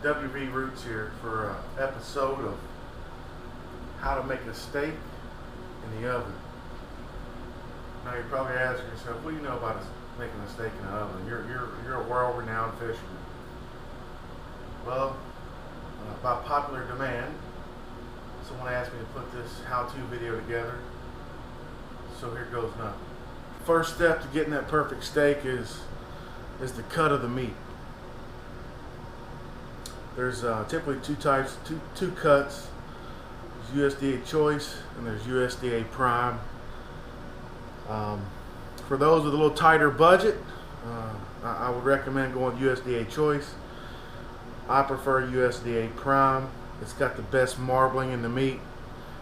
WV Roots here for an episode of how to make a steak in the oven. Now you're probably asking yourself, what do you know about making a steak in the oven? You're a world-renowned fisherman. Well, by popular demand, someone asked me to put this how-to video together. So here goes nothing. First step to getting that perfect steak is the cut of the meat. There's typically two types, two cuts. There's USDA Choice and there's USDA Prime. For those with a little tighter budget, I would recommend going with USDA Choice. I prefer USDA Prime. It's got the best marbling in the meat,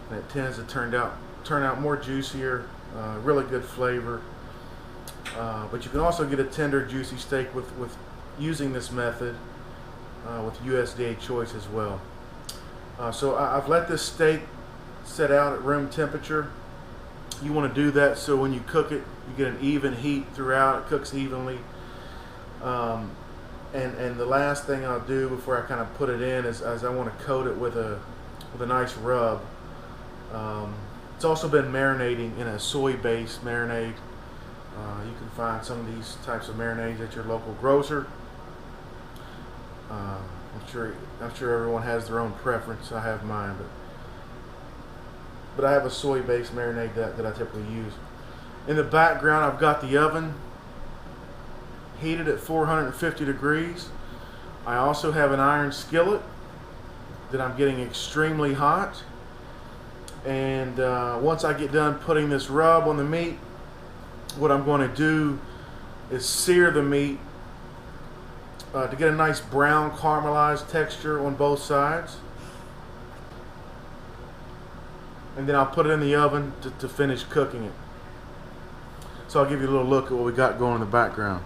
and it tends to turn out more juicier, really good flavor. But you can also get a tender, juicy steak with using this method with USDA Choice as well. So I've let this steak set out at room temperature. You want to do that so when you cook it, you get an even heat throughout. It cooks evenly. And the last thing I'll do before I kind of put it in is I want to coat it with a nice rub. It's also been marinating in a soy-based marinade. You can find some of these types of marinades at your local grocer. I'm sure everyone has their own preference. I have mine, but I have a soy-based marinade that I typically use. In the background, I've got the oven heated at 450 degrees. I also have an iron skillet that I'm getting extremely hot. And once I get done putting this rub on the meat, what I'm going to do is sear the meat to get a nice brown caramelized texture on both sides. And then I'll put it in the oven to finish cooking it. So I'll give you a little look at what we got going in the background.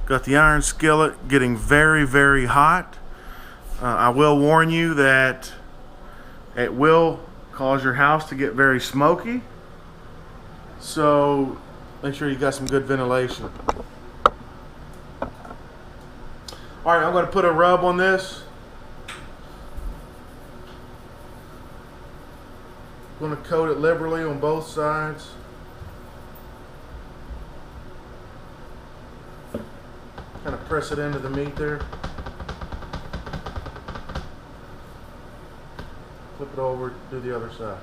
Got the iron skillet getting very, very hot. I will warn you that it will cause your house to get very smoky. So make sure you got some good ventilation. All right, I'm going to put a rub on this. I'm going to coat it liberally on both sides. Kind of press it into the meat there. Flip it over, do the other side.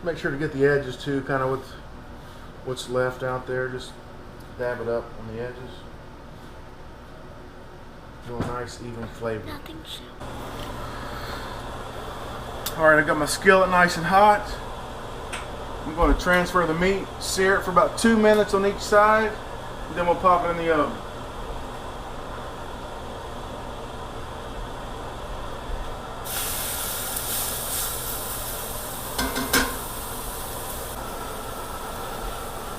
Make sure to get the edges too, kind of with what's left out there. Just dab it up on the edges. A nice even flavor. Alright, I got my skillet nice and hot. I'm going to transfer the meat, sear it for about 2 minutes on each side, and then we'll pop it in the oven.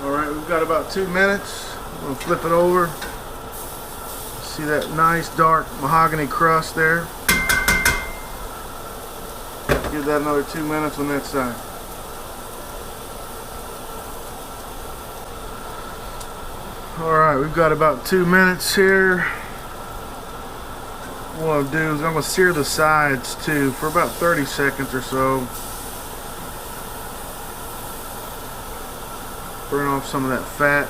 Alright, we've got about 2 minutes. I'm going to flip it over. See that nice dark mahogany crust there? Give that another 2 minutes on that side. Alright, we've got about 2 minutes here. What I'll do is I'm going to sear the sides too for about 30 seconds or so. Burn off some of that fat.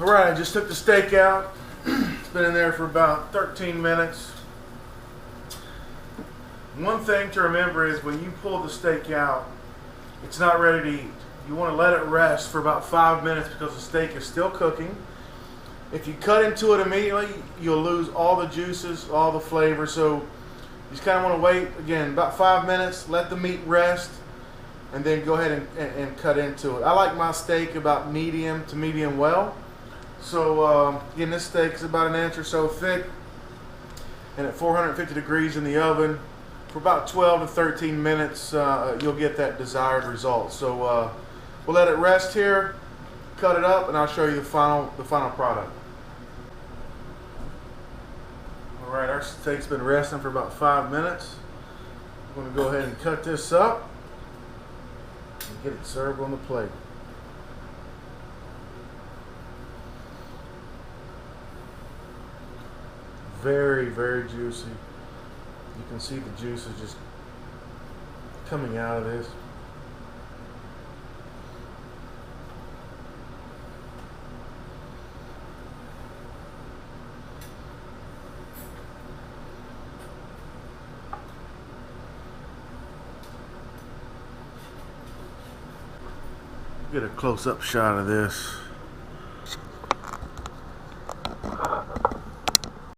All right, I just took the steak out. It's been in there for about 13 minutes. One thing to remember is when you pull the steak out, it's not ready to eat. You want to let it rest for about 5 minutes because the steak is still cooking. If you cut into it immediately, you'll lose all the juices, all the flavor. So you just kind of want to wait, again, about 5 minutes, let the meat rest, and then go ahead and cut into it. I like my steak about medium to medium well. So again, this steak is about 1 inch or so thick, and at 450 degrees in the oven for about 12 to 13 minutes, you'll get that desired result. So we'll let it rest here, cut it up, and I'll show you the final product. All right, our steak's been resting for about 5 minutes. I'm going to go ahead and cut this up and get it served on the plate. Very, very juicy. You can see the juices just coming out of this. Get a close-up shot of this.